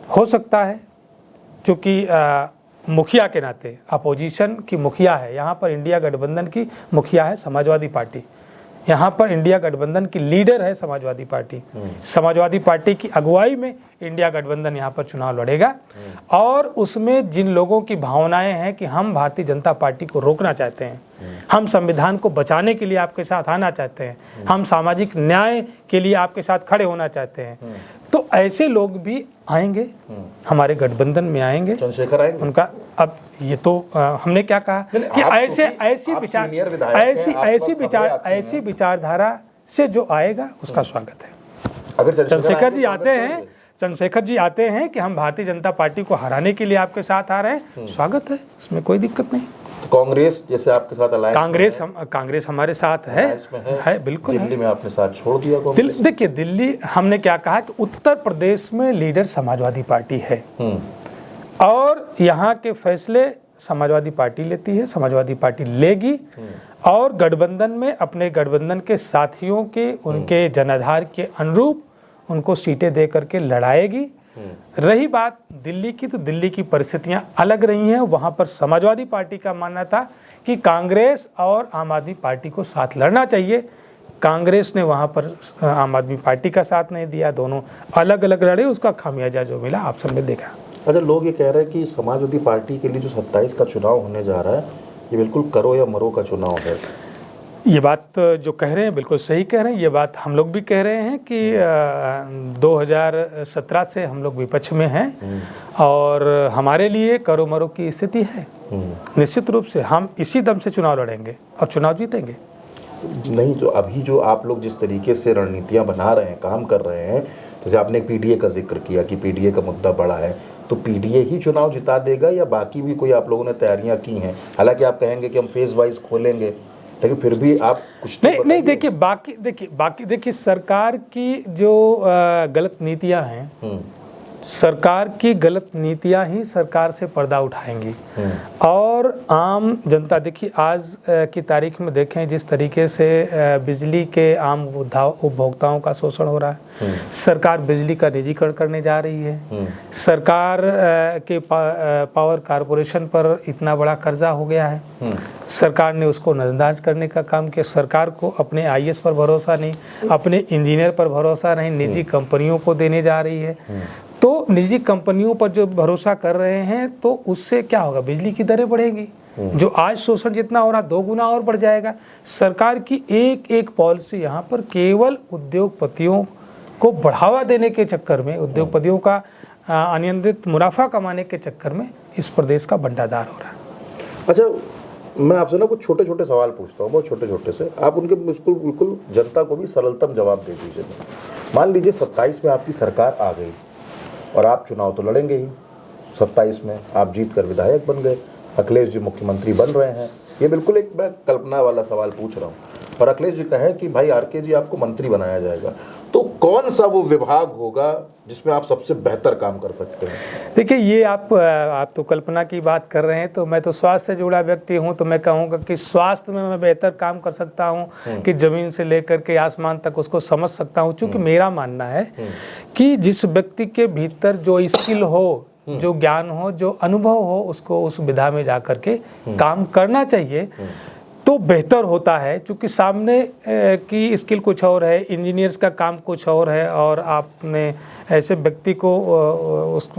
हो सकता है, क्योंकि मुखिया के नाते अपोजिशन की मुखिया है, यहाँ पर इंडिया गठबंधन की मुखिया है समाजवादी पार्टी, यहाँ पर इंडिया गठबंधन की लीडर है समाजवादी पार्टी। समाजवादी पार्टी की अगुवाई में इंडिया गठबंधन यहाँ पर चुनाव लड़ेगा और उसमें जिन लोगों की भावनाएं हैं कि हम भारतीय जनता पार्टी को रोकना चाहते हैं, हम संविधान को बचाने के लिए आपके साथ आना चाहते हैं, हम सामाजिक न्याय के लिए आपके साथ खड़े होना चाहते हैं, तो ऐसे लोग भी आएंगे, हमारे गठबंधन में आएंगे। चंद्रशेखर आएंगे उनका, अब ये तो हमने क्या कहा कि ऐसी विचारधारा से जो आएगा उसका स्वागत है। अगर चंद्रशेखर जी आते हैं, चंद्रशेखर जी आते हैं कि हम भारतीय जनता पार्टी को हराने के लिए आपके साथ आ रहे हैं, स्वागत है, इसमें कोई दिक्कत नहीं। कांग्रेस जैसे आपके साथ अलायंस, कांग्रेस हमारे साथ है बिल्कुल। दिल्ली में आपने साथ छोड़ दिया कांग्रेस। देखिए दिल्ली, हमने क्या कहा कि उत्तर प्रदेश में लीडर समाजवादी पार्टी है और यहाँ के फैसले समाजवादी पार्टी लेती है, समाजवादी पार्टी लेगी और गठबंधन में अपने गठबंधन के साथियों के, उनके जनाधार के अनुरूप उनको सीटें दे करके लड़ाएगी। रही बात दिल्ली की, तो दिल्ली की परिस्थितियां अलग रही हैं। वहां पर समाजवादी पार्टी का मानना था कि कांग्रेस और आम आदमी पार्टी को साथ लड़ना चाहिए। कांग्रेस ने वहां पर आम आदमी पार्टी का साथ नहीं दिया, दोनों अलग अलग लड़े, उसका खामियाजा जो मिला आप सबने देखा। अच्छा, लोग ये कह रहे हैं कि समाजवादी पार्टी के लिए जो 27 का चुनाव होने जा रहा है, ये बिल्कुल करो या मरो का चुनाव है। ये बात जो कह रहे हैं बिल्कुल सही कह रहे हैं, ये बात हम लोग भी कह रहे हैं कि 2017 से हम लोग विपक्ष में हैं और हमारे लिए करो मरो की स्थिति है। निश्चित रूप से हम इसी दम से चुनाव लड़ेंगे और चुनाव जीतेंगे। नहीं तो अभी जो आप लोग जिस तरीके से रणनीतियां बना रहे हैं, काम कर रहे हैं, जैसे आपने पीडीए का जिक्र किया कि पीडीए का मुद्दा बड़ा है, तो पीडीए ही चुनाव जिता देगा या बाकी भी कोई आप लोगों ने तैयारियां की हैं? हालांकि आप कहेंगे कि हम फेज वाइज खोलेंगे, लेकिन फिर भी आप कुछ तो नहीं देखिए सरकार की जो गलत नीतियां हैं, सरकार की गलत नीतियां ही सरकार से पर्दा उठाएंगी। और आम जनता, देखिए आज की तारीख में देखें जिस तरीके से बिजली के आम उपभोक्ताओं का शोषण हो रहा है, सरकार बिजली का निजीकरण करने जा रही है, सरकार के पावर कारपोरेशन पर इतना बड़ा कर्जा हो गया है, सरकार ने उसको नजरअंदाज करने का काम किया। सरकार को अपने आईएएस पर भरोसा नहीं, अपने इंजीनियर पर भरोसा नहीं, निजी कंपनियों को देने जा रही है। तो निजी कंपनियों पर जो भरोसा कर रहे हैं तो उससे क्या होगा, बिजली की दरें बढ़ेंगी, जो आज शोषण जितना हो रहा 2 गुना और बढ़ जाएगा। सरकार की एक एक पॉलिसी यहाँ पर केवल उद्योगपतियों को बढ़ावा देने के चक्कर में, उद्योगपतियों का अनियंत्रित मुनाफा कमाने के चक्कर में इस प्रदेश का बंटाधार हो रहा है। अच्छा, मैं आपसे ना कुछ छोटे छोटे सवाल पूछता हूँ, बहुत छोटे छोटे से, आप उनके बिल्कुल जनता को भी सरलतम जवाब दे दीजिए। मान लीजिए 27 में आपकी सरकार आ गई और आप चुनाव तो लड़ेंगे ही, 27 में आप जीत कर विधायक बन गए, अखिलेश जी मुख्यमंत्री बन रहे हैं। ये बिल्कुल एक मैं कल्पना वाला सवाल पूछ रहा हूँ, और अखिलेश जी कहें कि भाई आरके जी आपको मंत्री बनाया जाएगा, तो कौन सा वो विभाग होगा जिसमें आप सबसे बेहतर काम कर सकते हैं? देखिए, ये आप तो कल्पना की बात कर रहे हैं, तो मैं तो स्वास्थ्य से जुड़ा व्यक्ति हूं, तो मैं कहूँगा कि स्वास्थ्य में मैं बेहतर काम कर सकता हूं कि ज़मीन से लेकर के आसमान तक उसको समझ सकता हूं। क्योंकि मेरा मानना है कि जिस व्यक्ति के भीतर जो स्किल हो, जो ज्ञान हो, जो अनुभव हो, उसको उस विधा में जा करके काम करना चाहिए तो बेहतर होता है। क्योंकि सामने की स्किल कुछ और है, इंजीनियर्स का काम कुछ और है, और आपने ऐसे व्यक्ति को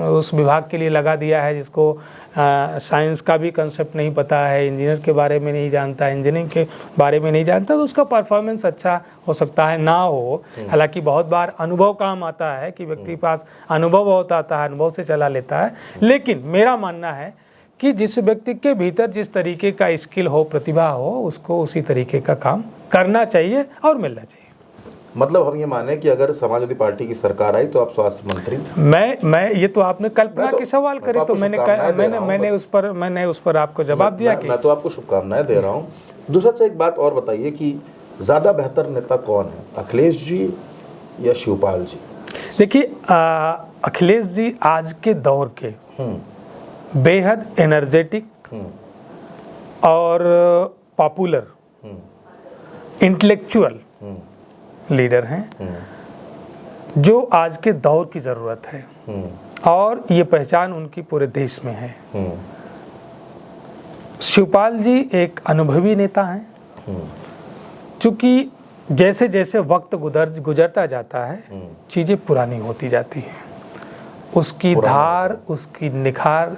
उस विभाग के लिए लगा दिया है जिसको साइंस का भी कंसेप्ट नहीं पता है, इंजीनियर के बारे में नहीं जानता, इंजीनियरिंग के बारे में नहीं जानता, तो उसका परफॉर्मेंस अच्छा हो सकता है ना हो। हालांकि बहुत बार अनुभव काम आता है कि व्यक्ति के पास अनुभव होता है, अनुभव से चला लेता है। लेकिन मेरा मानना है कि जिस व्यक्ति के भीतर जिस तरीके का स्किल हो, प्रतिभा हो, उसको उसी तरीके का काम करना चाहिए और मिलना चाहिए। मतलब हम ये माने कि अगर समाजवादी पार्टी की सरकार आई तो आप स्वास्थ्य मंत्री? मैं ये तो आपने कल्पना के सवाल करे, तो मैंने उस पर आपको जवाब दिया कि मैं तो आपको शुभकामनाएं दे रहा हूँ। दूसरा से एक बात और बताइए कि ज्यादा बेहतर नेता कौन है, अखिलेश जी या शिवपाल जी? देखिए, अखिलेश जी आज के दौर के बेहद एनर्जेटिक और पॉपुलर इंटेलेक्चुअल लीडर हैं जो आज के दौर की ज़रूरत है, और ये पहचान उनकी पूरे देश में है। शिवपाल जी एक अनुभवी नेता हैं, क्योंकि जैसे जैसे वक्त गुजरता जाता है चीज़ें पुरानी होती जाती हैं, उसकी धार, उसकी निखार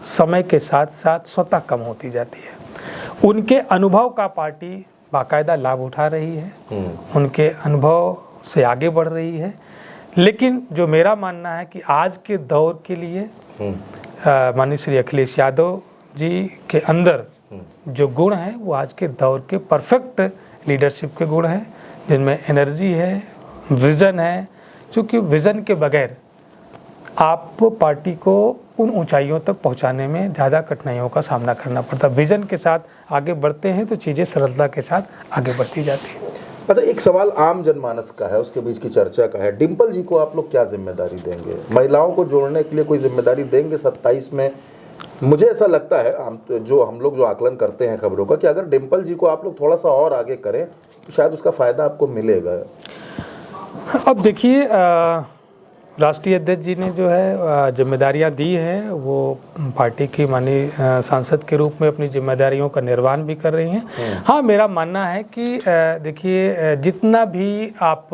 समय के साथ साथ स्वतः कम होती जाती है। उनके अनुभव का पार्टी बाकायदा लाभ उठा रही है, उनके अनुभव से आगे बढ़ रही है। लेकिन जो मेरा मानना है कि आज के दौर के लिए माननीय श्री अखिलेश यादव जी के अंदर जो गुण हैं वो आज के दौर के परफेक्ट लीडरशिप के गुण हैं, जिनमें एनर्जी है, विज़न है। क्योंकि विज़न के बगैर आप पार्टी को उन ऊंचाइयों तक पहुंचाने में ज़्यादा कठिनाइयों का सामना करना पड़ता है। विज़न के साथ आगे बढ़ते हैं तो चीज़ें सरलता के साथ आगे बढ़ती जाती हैं। अच्छा, एक सवाल आम जनमानस का है, उसके बीच की चर्चा का है। डिम्पल जी को आप लोग क्या जिम्मेदारी देंगे? महिलाओं को जोड़ने के लिए कोई जिम्मेदारी देंगे 27 में? मुझे ऐसा लगता है, हम लोग जो आकलन करते हैं खबरों का, कि अगर डिम्पल जी को आप लोग थोड़ा सा और आगे करें तो शायद उसका फ़ायदा आपको मिलेगा। अब देखिए, राष्ट्रीय अध्यक्ष जी ने जो है जिम्मेदारियां दी हैं, वो पार्टी की माननीय सांसद के रूप में अपनी जिम्मेदारियों का निर्वहन भी कर रही हैं। हाँ, मेरा मानना है कि देखिए, जितना भी आप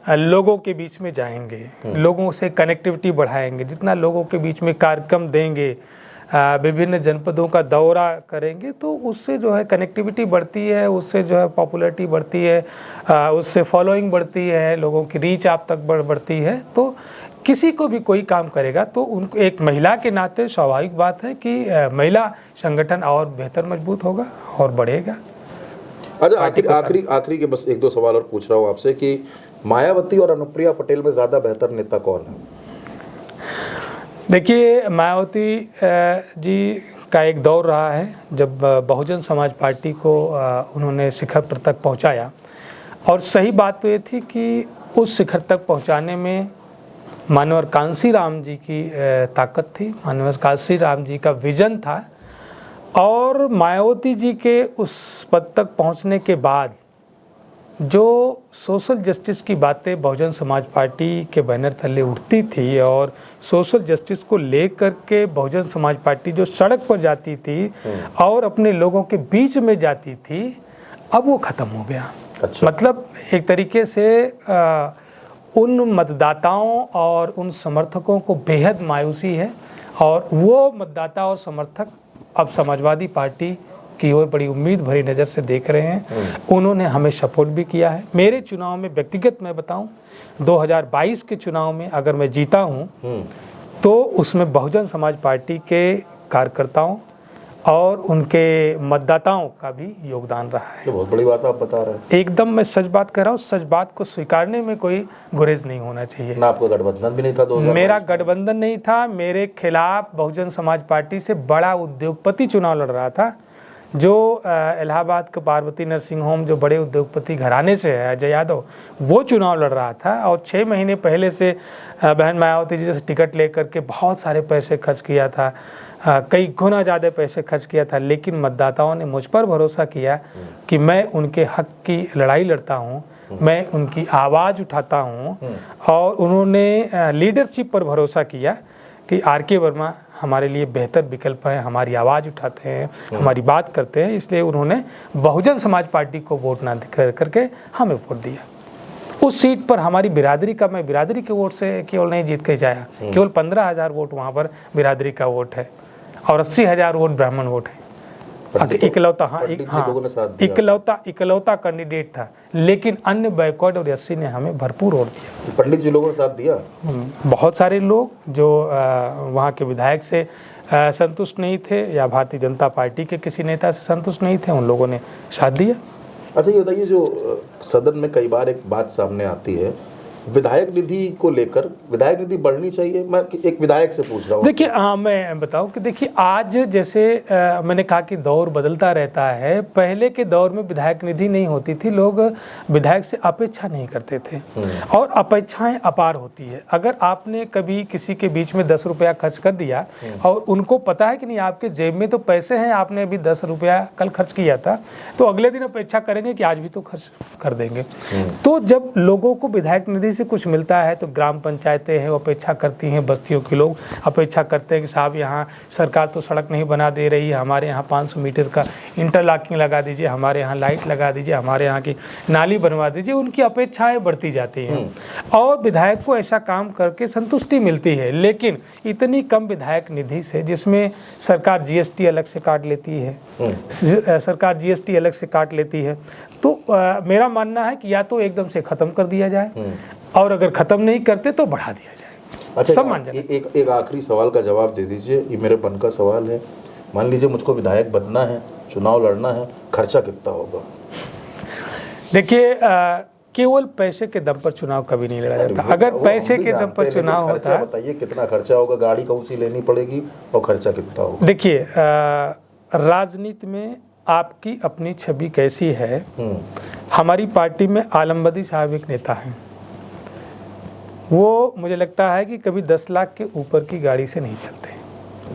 लोगों के बीच में जाएंगे, लोगों से कनेक्टिविटी बढ़ाएंगे, जितना लोगों के बीच में कार्यक्रम देंगे, विभिन्न जनपदों का दौरा करेंगे, तो उससे जो है कनेक्टिविटी बढ़ती है, उससे जो है पॉपुलैरिटी बढ़ती है, उससे फॉलोइंग बढ़ती है, लोगों की रीच आप तक बढ़ती है। तो किसी को भी कोई काम करेगा तो उनको एक महिला के नाते स्वाभाविक बात है कि महिला संगठन और बेहतर मजबूत होगा और बढ़ेगा। अच्छा, आखिरी के बस 1-2 सवाल और पूछ रहा हूँ आपसे कि मायावती और अनुप्रिया पटेल में ज़्यादा बेहतर नेता कौन है? देखिए, मायावती जी का एक दौर रहा है जब बहुजन समाज पार्टी को उन्होंने शिखर पर तक पहुंचाया, और सही बात तो ये थी कि उस शिखर तक पहुंचाने में मानवर कांसी राम जी की ताकत थी, मानवर कांसी राम जी का विजन था। और मायावती जी के उस पद तक पहुंचने के बाद जो सोशल जस्टिस की बातें बहुजन समाज पार्टी के बैनर तले उठती थी और सोशल जस्टिस को लेकर के बहुजन समाज पार्टी जो सड़क पर जाती थी और अपने लोगों के बीच में जाती थी, अब वो ख़त्म हो गया। अच्छा। मतलब एक तरीके से उन मतदाताओं और उन समर्थकों को बेहद मायूसी है और वो मतदाता और समर्थक अब समाजवादी पार्टी की ओर बड़ी उम्मीद भरी नज़र से देख रहे हैं। उन्होंने हमें सपोर्ट भी किया है। मेरे चुनाव में व्यक्तिगत मैं बताऊं, 2022 के चुनाव में अगर मैं जीता हूं तो उसमें बहुजन समाज पार्टी के कार्यकर्ताओं और उनके मतदाताओं का भी योगदान रहा है। ये बहुत बड़ी बात आप बता रहे हैं। एकदम मैं सच बात कर रहा हूँ, सच बात को स्वीकारने में कोई गुरेज नहीं होना चाहिए। ना आपका गठबंधन भी नहीं था 2022? मेरा गठबंधन नहीं था। मेरे खिलाफ बहुजन समाज पार्टी से बड़ा उद्योगपति चुनाव लड़ रहा था, जो इलाहाबाद के पार्वती नर्सिंग होम, जो बड़े उद्योगपति घराने से है, अजय यादव, वो चुनाव लड़ रहा था। और 6 महीने पहले से बहन मायावती जी से टिकट लेकर के बहुत सारे पैसे खर्च किया था, कई गुना ज़्यादा पैसे खर्च किया था। लेकिन मतदाताओं ने मुझ पर भरोसा किया कि मैं उनके हक की लड़ाई लड़ता हूँ, मैं उनकी आवाज़ उठाता हूँ। और उन्होंने लीडरशिप पर भरोसा किया कि आर.के. वर्मा हमारे लिए बेहतर विकल्प है, हमारी आवाज़ उठाते हैं, हमारी बात करते हैं। इसलिए उन्होंने बहुजन समाज पार्टी को वोट ना करके हमें वोट दिया। उस सीट पर हमारी बिरादरी का, मैं बिरादरी के वोट से केवल नहीं जीत के जाया, केवल 15,000 वोट वहाँ पर बिरादरी का वोट है और 80,000 वोट ब्राह्मण वोट है। इकलौता, हाँ, इकलौता कैंडिडेट था। लेकिन अन्य बैकवर्ड और एससी ने हमें भरपूर वोट दिया। पंडित जी लोगों ने साथ दिया। बहुत सारे लोग जो वहाँ के विधायक से संतुष्ट नहीं थे या भारतीय जनता पार्टी के किसी नेता से संतुष्ट नहीं थे, उन लोगों ने साथ दिया। अच्छा, ये बताइए, जो सदन में कई बार एक बात सामने आती है विधायक निधि को लेकर, विधायक निधि बढ़नी चाहिए, मैं एक विधायक से पूछ रहा हूँ। देखिए, हाँ, मैं बताऊँ कि देखिए, आज जैसे मैंने कहा कि दौर बदलता रहता है। पहले के दौर में विधायक निधि नहीं होती थी, लोग विधायक से अपेक्षा नहीं करते थे और अपेक्षाएं अपार होती है। अगर आपने कभी किसी के बीच में 10 रुपया खर्च कर दिया और उनको पता है कि नहीं आपके जेब में तो पैसे हैं, आपने अभी 10 रुपया कल खर्च किया था, तो अगले दिन अपेक्षा करेंगे कि आज भी तो खर्च कर देंगे। तो जब लोगों को विधायक निधि से कुछ मिलता है तो ग्राम पंचायतें हैं वो अपेक्षा करती हैं, बस्तियों के लोग अपेक्षा करते हैं कि साहब यहाँ सरकार तो सड़क नहीं बना दे रही है, हमारे यहाँ 500 मीटर का इंटरलॉकिंग लगा दीजिए, हमारे यहाँ लाइट लगा दीजिए, हमारे यहाँ की नाली बनवा दीजिए। उनकी अपेक्षाएं बढ़ती जाती हैं और विधायक को ऐसा काम करके संतुष्टि मिलती है। लेकिन इतनी कम विधायक निधि से, जिसमें सरकार जीएसटी अलग से काट लेती है, सरकार जीएसटी अलग से काट लेती है, तो मेरा मानना है कि या तो एकदम से ख़त्म कर दिया जाए और अगर ख़त्म नहीं करते तो बढ़ा दिया जाए। अच्छा, सब मान जाए। एक आखिरी सवाल का जवाब दे दीजिए, ये मेरे मन का सवाल है। मान लीजिए मुझको विधायक बनना है, चुनाव लड़ना है, खर्चा कितना होगा? देखिए, केवल पैसे के दम पर चुनाव कभी नहीं लड़ा जाता। अगर पैसे के दम पर चुनाव होता है, बताइए कितना खर्चा होगा, गाड़ी कौन सी लेनी पड़ेगी और खर्चा कितना होगा? देखिए, राजनीति में आपकी अपनी छवि कैसी है। हमारी पार्टी में आलमबदी साहब एक नेता हैं, वो मुझे लगता है कि कभी 10 लाख के ऊपर की गाड़ी से नहीं चलते।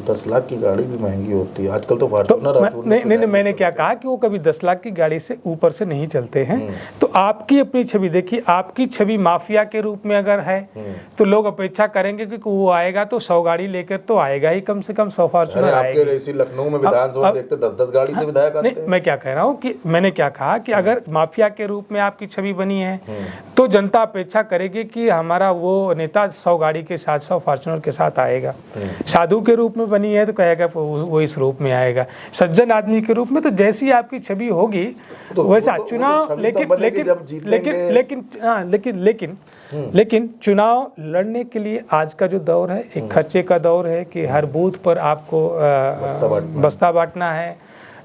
10 लाख की गाड़ी भी महंगी होती है आजकल तो फॉर्च्यूनर। नहीं, मैंने क्या कहा कि वो कभी 10 लाख की गाड़ी से ऊपर से नहीं चलते हैं। तो आपकी अपनी छवि देखिए, आपकी छवि माफिया के रूप में अगर है तो लोग अपेक्षा करेंगे कि वो आएगा तो 100 गाड़ी लेकर तो आएगा ही, कम से कम 100 फॉर्च्यूनर आएगी। लखनऊ में विधानसभा देखते 10-10 गाड़ी से विधायक आते हैं। मैं क्या कह रहा हूँ कि मैंने क्या कहा कि अगर माफिया के रूप में आपकी छवि बनी है तो जनता अपेक्षा करेगी कि हमारा वो नेता 100 गाड़ी के साथ, 100 फॉर्च्यूनर के साथ आएगा। साधु के रूप में बनी है तो कहेगा वो इस रूप में आएगा। सज्जन आदमी के रूप में तो जैसी आपकी छवि होगी तो वैसा चुनाव। लेकिन चुनाव लड़ने के लिए आज का जो दौर है, एक खर्चे का दौर है कि हर बूथ पर आपको बस्ता बांटना है,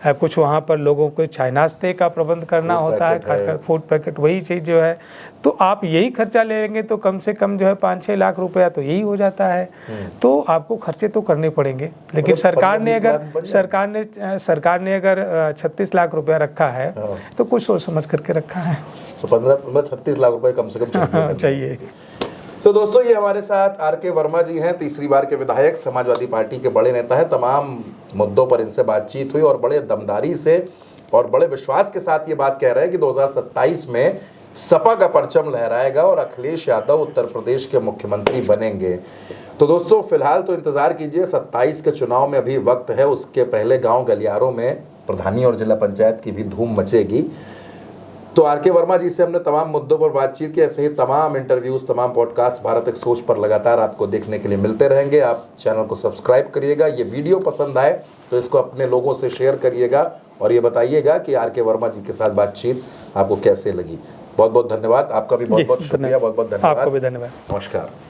कुछ वहाँ पर लोगों को चाय नाश्ते का प्रबंध करना होता है, फूड पैकेट, वही चीज़ जो है। तो आप यही खर्चा लेंगे तो कम से कम जो है 5-6 लाख रुपया तो यही हो जाता है। तो आपको खर्चे तो करने पड़ेंगे। लेकिन सरकार ने अगर 36 लाख रुपया रखा है तो कुछ सोच समझ करके रखा है। तो 15-36 लाख रुपए कम से कम चाहिए। तो दोस्तों ये हमारे साथ आर.के. वर्मा जी हैं, तीसरी बार के विधायक, समाजवादी पार्टी के बड़े नेता हैं। तमाम मुद्दों पर इनसे बातचीत हुई और बड़े दमदारी से और बड़े विश्वास के साथ ये बात कह रहे हैं कि 2027 में सपा का परचम लहराएगा और अखिलेश यादव उत्तर प्रदेश के मुख्यमंत्री बनेंगे। तो दोस्तों फिलहाल तो इंतजार कीजिए, 27 के चुनाव में अभी वक्त है, उसके पहले गांव गलियारों में प्रधानी और जिला पंचायत की भी धूम मचेगी। तो आर.के. वर्मा जी से हमने तमाम मुद्दों पर बातचीत की। ऐसे ही तमाम इंटरव्यूज, तमाम पॉडकास्ट भारत एक सोच पर लगातार आपको देखने के लिए मिलते रहेंगे। आप चैनल को सब्सक्राइब करिएगा। ये वीडियो पसंद आए तो इसको अपने लोगों से शेयर करिएगा और ये बताइएगा कि आर.के. वर्मा जी के साथ बातचीत आपको कैसे लगी। बहुत बहुत धन्यवाद। आपका भी बहुत बहुत शुक्रिया, बहुत बहुत धन्यवाद। आपको भी धन्यवाद। नमस्कार।